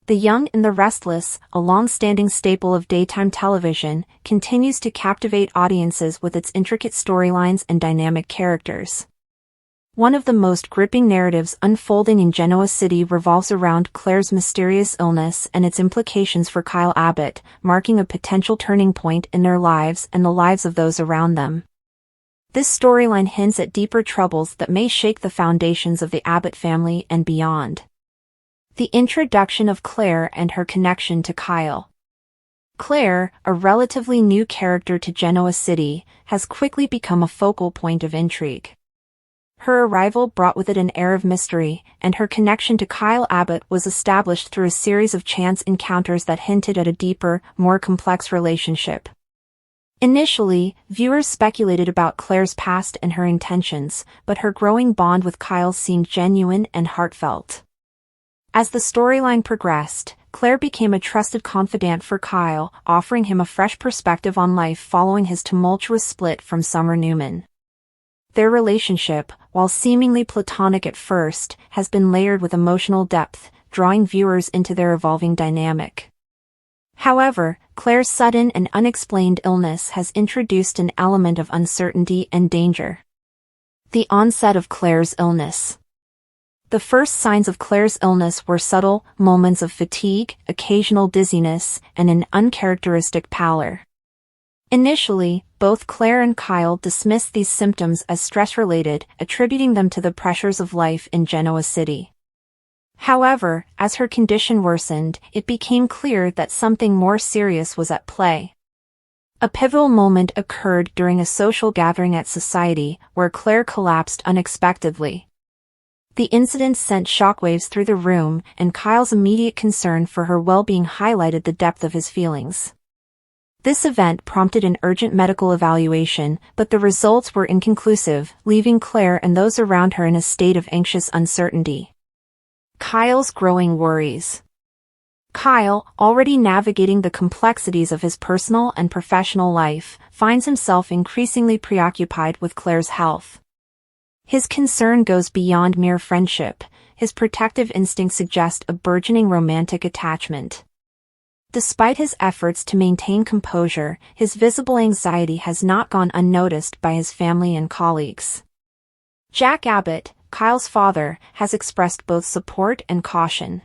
The Young and the Restless, a long-standing staple of daytime television, continues to captivate audiences with its intricate storylines and dynamic characters. One of the most gripping narratives unfolding in Genoa City revolves around Claire's mysterious illness and its implications for Kyle Abbott, marking a potential turning point in their lives and the lives of those around them. This storyline hints at deeper troubles that may shake the foundations of the Abbott family and beyond. The introduction of Claire and her connection to Kyle. Claire, a relatively new character to Genoa City, has quickly become a focal point of intrigue. Her arrival brought with it an air of mystery, and her connection to Kyle Abbott was established through a series of chance encounters that hinted at a deeper, more complex relationship. Initially, viewers speculated about Claire's past and her intentions, but her growing bond with Kyle seemed genuine and heartfelt. As the storyline progressed, Claire became a trusted confidant for Kyle, offering him a fresh perspective on life following his tumultuous split from Summer Newman. Their relationship, while seemingly platonic at first, has been layered with emotional depth, drawing viewers into their evolving dynamic. However, Claire's sudden and unexplained illness has introduced an element of uncertainty and danger. The onset of Claire's illness. The first signs of Claire's illness were subtle moments of fatigue, occasional dizziness, and an uncharacteristic pallor. Initially, both Claire and Kyle dismissed these symptoms as stress-related, attributing them to the pressures of life in Genoa City. However, as her condition worsened, it became clear that something more serious was at play. A pivotal moment occurred during a social gathering at Society, where Claire collapsed unexpectedly. The incident sent shockwaves through the room, and Kyle's immediate concern for her well-being highlighted the depth of his feelings. This event prompted an urgent medical evaluation, but the results were inconclusive, leaving Claire and those around her in a state of anxious uncertainty. Kyle's growing worries. Kyle, already navigating the complexities of his personal and professional life, finds himself increasingly preoccupied with Claire's health. His concern goes beyond mere friendship. His protective instincts suggest a burgeoning romantic attachment. Despite his efforts to maintain composure, his visible anxiety has not gone unnoticed by his family and colleagues. Jack Abbott, Kyle's father, has expressed both support and caution.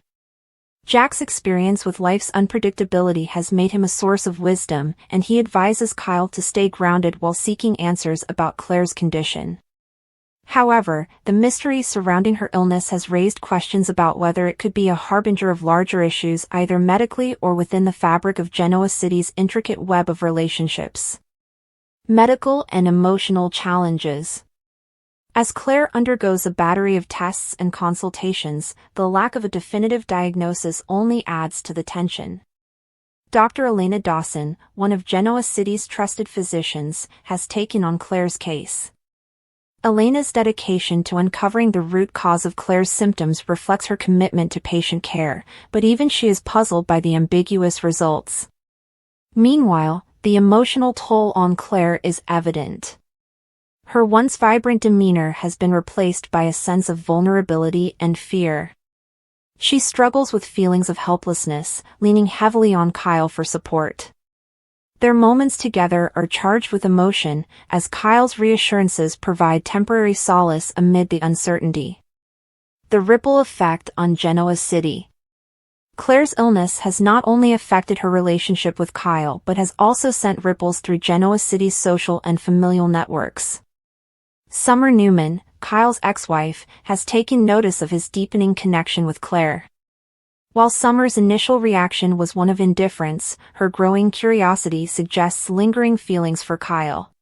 Jack's experience with life's unpredictability has made him a source of wisdom, and he advises Kyle to stay grounded while seeking answers about Claire's condition. However, the mystery surrounding her illness has raised questions about whether it could be a harbinger of larger issues either medically or within the fabric of Genoa City's intricate web of relationships. Medical and emotional challenges. As Claire undergoes a battery of tests and consultations, the lack of a definitive diagnosis only adds to the tension. Dr. Elena Dawson, one of Genoa City's trusted physicians, has taken on Claire's case. Elena's dedication to uncovering the root cause of Claire's symptoms reflects her commitment to patient care, but even she is puzzled by the ambiguous results. Meanwhile, the emotional toll on Claire is evident. Her once vibrant demeanor has been replaced by a sense of vulnerability and fear. She struggles with feelings of helplessness, leaning heavily on Kyle for support. Their moments together are charged with emotion, as Kyle's reassurances provide temporary solace amid the uncertainty. The ripple effect on Genoa City. Claire's illness has not only affected her relationship with Kyle but has also sent ripples through Genoa City's social and familial networks. Summer Newman, Kyle's ex-wife, has taken notice of his deepening connection with Claire. While Summer's initial reaction was one of indifference, her growing curiosity suggests lingering feelings for Kyle.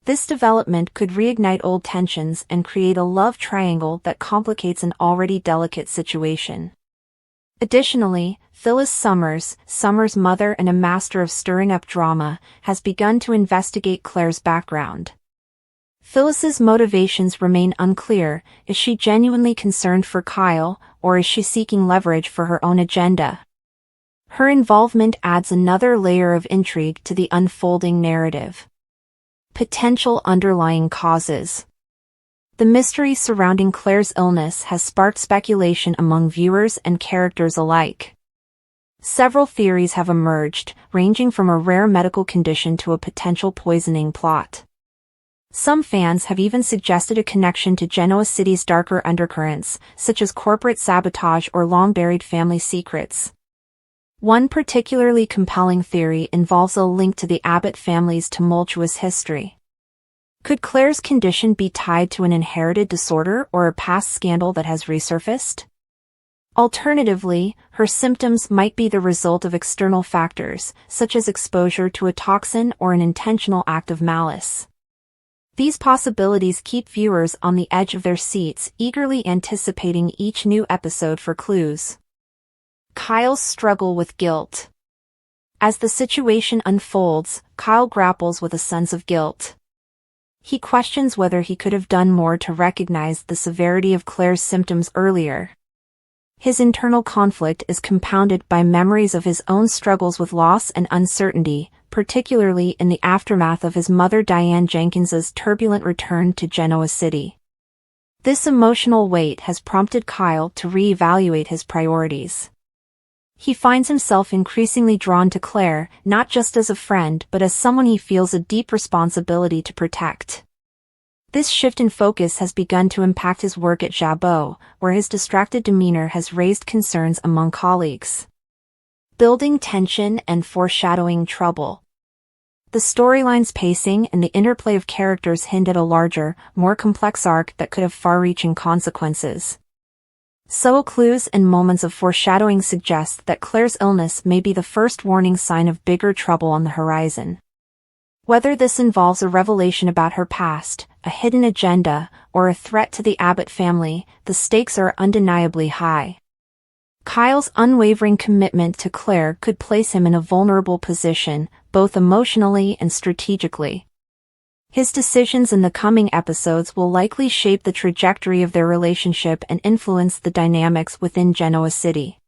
This development could reignite old tensions and create a love triangle that complicates an already delicate situation. Additionally, Phyllis Summers, Summer's mother and a master of stirring up drama, has begun to investigate Claire's background. Phyllis's motivations remain unclear. Is she genuinely concerned for Kyle, or is she seeking leverage for her own agenda? Her involvement adds another layer of intrigue to the unfolding narrative. Potential underlying causes. The mystery surrounding Claire's illness has sparked speculation among viewers and characters alike. Several theories have emerged, ranging from a rare medical condition to a potential poisoning plot. Some fans have even suggested a connection to Genoa City's darker undercurrents, such as corporate sabotage or long-buried family secrets. One particularly compelling theory involves a link to the Abbott family's tumultuous history. Could Claire's condition be tied to an inherited disorder or a past scandal that has resurfaced? Alternatively, her symptoms might be the result of external factors, such as exposure to a toxin or an intentional act of malice. These possibilities keep viewers on the edge of their seats, eagerly anticipating each new episode for clues. Kyle's struggle with guilt. As the situation unfolds, Kyle grapples with a sense of guilt. He questions whether he could have done more to recognize the severity of Claire's symptoms earlier. His internal conflict is compounded by memories of his own struggles with loss and uncertainty, particularly in the aftermath of his mother Diane Jenkins's turbulent return to Genoa City. This emotional weight has prompted Kyle to reevaluate his priorities. He finds himself increasingly drawn to Claire, not just as a friend but as someone he feels a deep responsibility to protect. This shift in focus has begun to impact his work at Jabot, where his distracted demeanor has raised concerns among colleagues. Building tension and foreshadowing trouble. The storyline's pacing and the interplay of characters hint at a larger, more complex arc that could have far-reaching consequences. Subtle clues and moments of foreshadowing suggest that Claire's illness may be the first warning sign of bigger trouble on the horizon. Whether this involves a revelation about her past, a hidden agenda, or a threat to the Abbott family, the stakes are undeniably high. Kyle's unwavering commitment to Claire could place him in a vulnerable position, both emotionally and strategically. His decisions in the coming episodes will likely shape the trajectory of their relationship and influence the dynamics within Genoa City.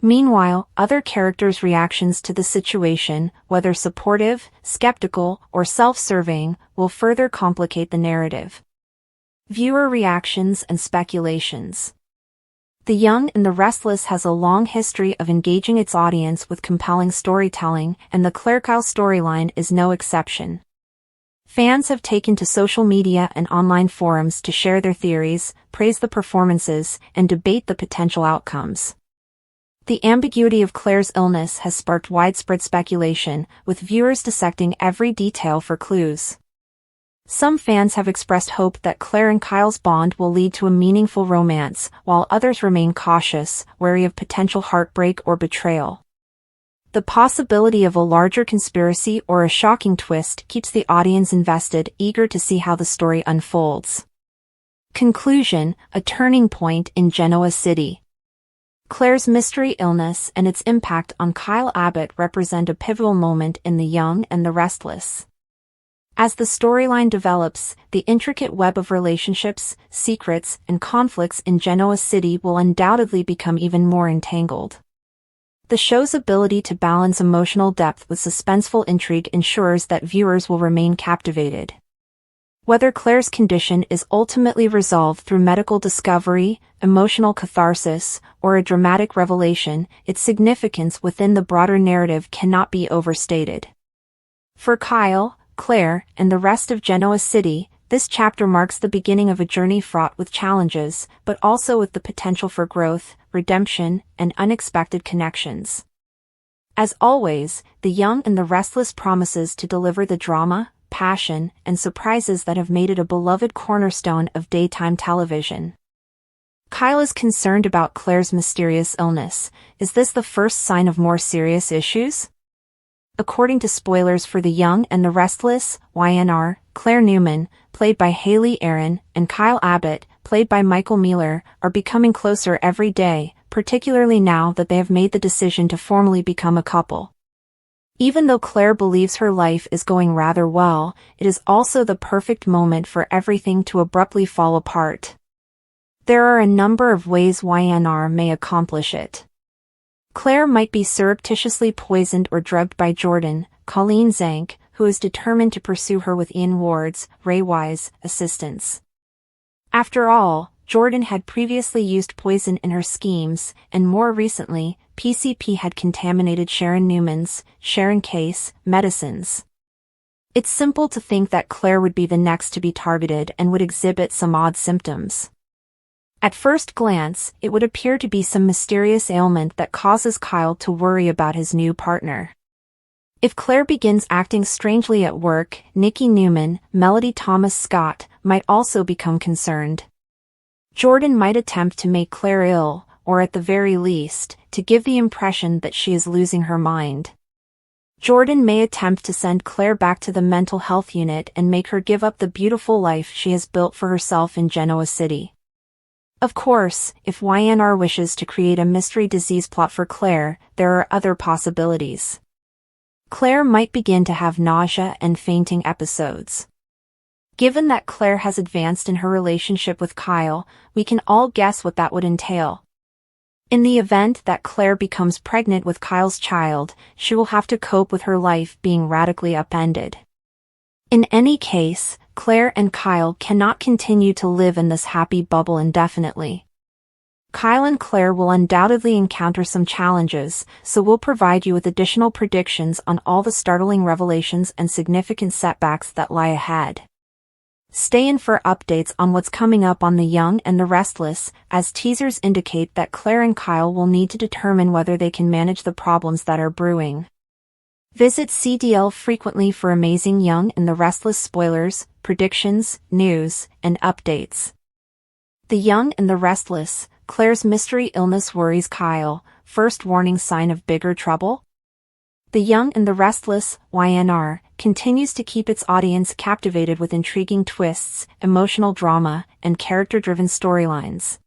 Meanwhile, other characters' reactions to the situation, whether supportive, skeptical, or self-serving, will further complicate the narrative. Viewer reactions and speculations. The Young and the Restless has a long history of engaging its audience with compelling storytelling, and the Claire-Kyle storyline is no exception. Fans have taken to social media and online forums to share their theories, praise the performances, and debate the potential outcomes. The ambiguity of Claire's illness has sparked widespread speculation, with viewers dissecting every detail for clues. Some fans have expressed hope that Claire and Kyle's bond will lead to a meaningful romance, while others remain cautious, wary of potential heartbreak or betrayal. The possibility of a larger conspiracy or a shocking twist keeps the audience invested, eager to see how the story unfolds. Conclusion: a turning point in Genoa City. Claire's mystery illness and its impact on Kyle Abbott represent a pivotal moment in The Young and the Restless. As the storyline develops, the intricate web of relationships, secrets, and conflicts in Genoa City will undoubtedly become even more entangled. The show's ability to balance emotional depth with suspenseful intrigue ensures that viewers will remain captivated. Whether Claire's condition is ultimately resolved through medical discovery, emotional catharsis, or a dramatic revelation, its significance within the broader narrative cannot be overstated. For Kyle, Claire, and the rest of Genoa City, this chapter marks the beginning of a journey fraught with challenges, but also with the potential for growth, redemption, and unexpected connections. As always, The Young and the Restless promises to deliver the drama, passion, and surprises that have made it a beloved cornerstone of daytime television. Kyle is concerned about Claire's mysterious illness. Is this the first sign of more serious issues? According to spoilers for The Young and the Restless, YNR, Claire Newman, played by Haley Aaron, and Kyle Abbott, played by Michael Mueller, are becoming closer every day, particularly now that they have made the decision to formally become a couple. Even though Claire believes her life is going rather well, it is also the perfect moment for everything to abruptly fall apart. There are a number of ways YNR may accomplish it. Claire might be surreptitiously poisoned or drugged by Jordan, Colleen Zank, who is determined to pursue her with Ian Ward's, Ray Wise, assistance. After all, Jordan had previously used poison in her schemes, and more recently, PCP had contaminated Sharon Newman's, Sharon Case, medicines. It's simple to think that Claire would be the next to be targeted and would exhibit some odd symptoms. At first glance, it would appear to be some mysterious ailment that causes Kyle to worry about his new partner. If Claire begins acting strangely at work, Nikki Newman, Melody Thomas Scott, might also become concerned. Jordan might attempt to make Claire ill, or at the very least, to give the impression that she is losing her mind. Jordan may attempt to send Claire back to the mental health unit and make her give up the beautiful life she has built for herself in Genoa City. Of course, if YNR wishes to create a mystery disease plot for Claire, there are other possibilities. Claire might begin to have nausea and fainting episodes. Given that Claire has advanced in her relationship with Kyle, we can all guess what that would entail. In the event that Claire becomes pregnant with Kyle's child, she will have to cope with her life being radically upended. In any case, Claire and Kyle cannot continue to live in this happy bubble indefinitely. Kyle and Claire will undoubtedly encounter some challenges, so we'll provide you with additional predictions on all the startling revelations and significant setbacks that lie ahead. Stay in for updates on what's coming up on The Young and the Restless, as teasers indicate that Claire and Kyle will need to determine whether they can manage the problems that are brewing. Visit CDL frequently for amazing Young and the Restless spoilers, predictions, news, and updates. The Young and the Restless, Claire's mystery illness worries Kyle, first warning sign of bigger trouble? The Young and the Restless, YNR, continues to keep its audience captivated with intriguing twists, emotional drama, and character-driven storylines.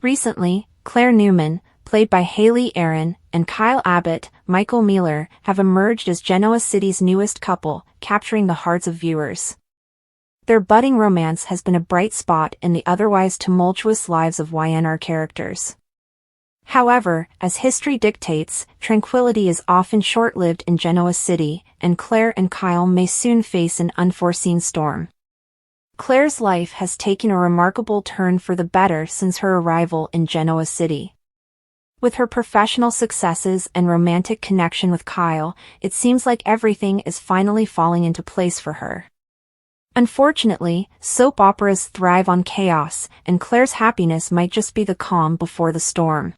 Recently, Claire Newman, played by Haley Aaron, and Kyle Abbott, Michael Mealer, have emerged as Genoa City's newest couple, capturing the hearts of viewers. Their budding romance has been a bright spot in the otherwise tumultuous lives of YNR characters. However, as history dictates, tranquility is often short-lived in Genoa City, and Claire and Kyle may soon face an unforeseen storm. Claire's life has taken a remarkable turn for the better since her arrival in Genoa City. With her professional successes and romantic connection with Kyle, it seems like everything is finally falling into place for her. Unfortunately, soap operas thrive on chaos, and Claire's happiness might just be the calm before the storm.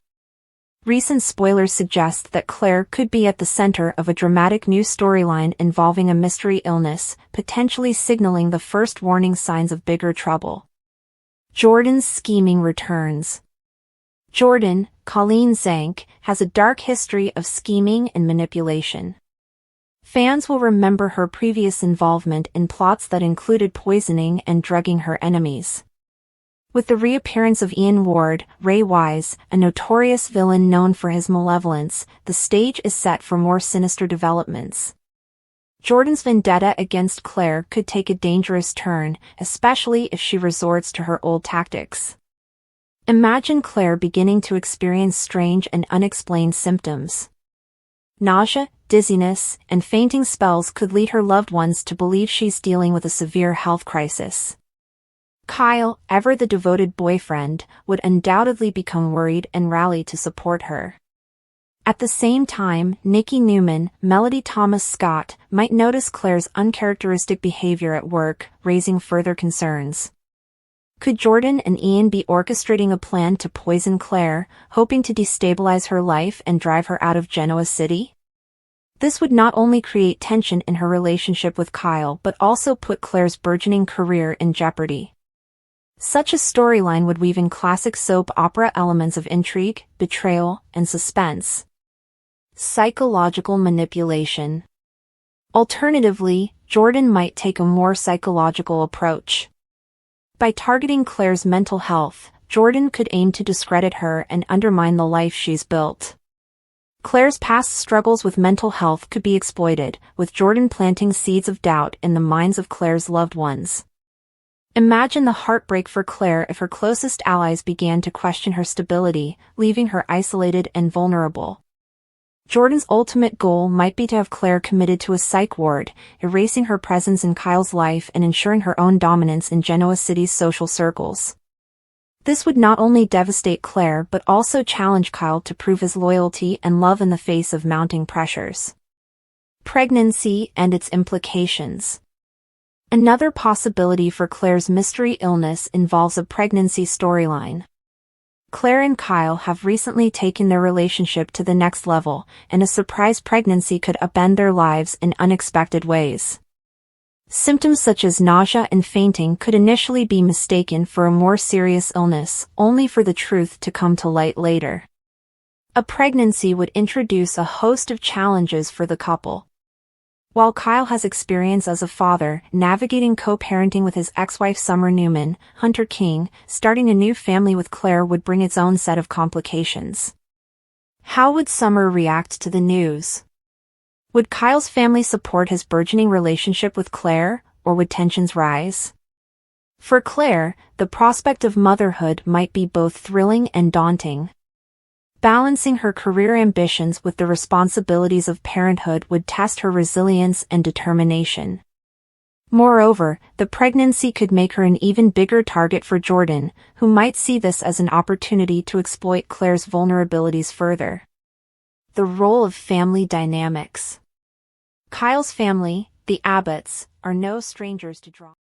Recent spoilers suggest that Claire could be at the center of a dramatic new storyline involving a mystery illness, potentially signaling the first warning signs of bigger trouble. Jordan's scheming returns. Jordan, Colleen Zank, has a dark history of scheming and manipulation. Fans will remember her previous involvement in plots that included poisoning and drugging her enemies. With the reappearance of Ian Ward, Ray Wise, a notorious villain known for his malevolence, the stage is set for more sinister developments. Jordan's vendetta against Claire could take a dangerous turn, especially if she resorts to her old tactics. Imagine Claire beginning to experience strange and unexplained symptoms. Nausea, dizziness, and fainting spells could lead her loved ones to believe she's dealing with a severe health crisis. Kyle, ever the devoted boyfriend, would undoubtedly become worried and rally to support her. At the same time, Nikki Newman, Melody Thomas Scott, might notice Claire's uncharacteristic behavior at work, raising further concerns. Could Jordan and Ian be orchestrating a plan to poison Claire, hoping to destabilize her life and drive her out of Genoa City? This would not only create tension in her relationship with Kyle but also put Claire's burgeoning career in jeopardy. Such a storyline would weave in classic soap opera elements of intrigue, betrayal, and suspense. Psychological manipulation. Alternatively, Jordan might take a more psychological approach. By targeting Claire's mental health, Jordan could aim to discredit her and undermine the life she's built. Claire's past struggles with mental health could be exploited, with Jordan planting seeds of doubt in the minds of Claire's loved ones. Imagine the heartbreak for Claire if her closest allies began to question her stability, leaving her isolated and vulnerable. Jordan's ultimate goal might be to have Claire committed to a psych ward, erasing her presence in Kyle's life and ensuring her own dominance in Genoa City's social circles. This would not only devastate Claire but also challenge Kyle to prove his loyalty and love in the face of mounting pressures. Pregnancy and its implications. Another possibility for Claire's mystery illness involves a pregnancy storyline. Claire and Kyle have recently taken their relationship to the next level, and a surprise pregnancy could upend their lives in unexpected ways. Symptoms such as nausea and fainting could initially be mistaken for a more serious illness, only for the truth to come to light later. A pregnancy would introduce a host of challenges for the couple. While Kyle has experience as a father, navigating co-parenting with his ex-wife Summer Newman, Hunter King, starting a new family with Claire would bring its own set of complications. How would Summer react to the news? Would Kyle's family support his burgeoning relationship with Claire, or would tensions rise? For Claire, the prospect of motherhood might be both thrilling and daunting. Balancing her career ambitions with the responsibilities of parenthood would test her resilience and determination. Moreover, the pregnancy could make her an even bigger target for Jordan, who might see this as an opportunity to exploit Claire's vulnerabilities further. The role of family dynamics. Kyle's family, the Abbotts, are no strangers to drama.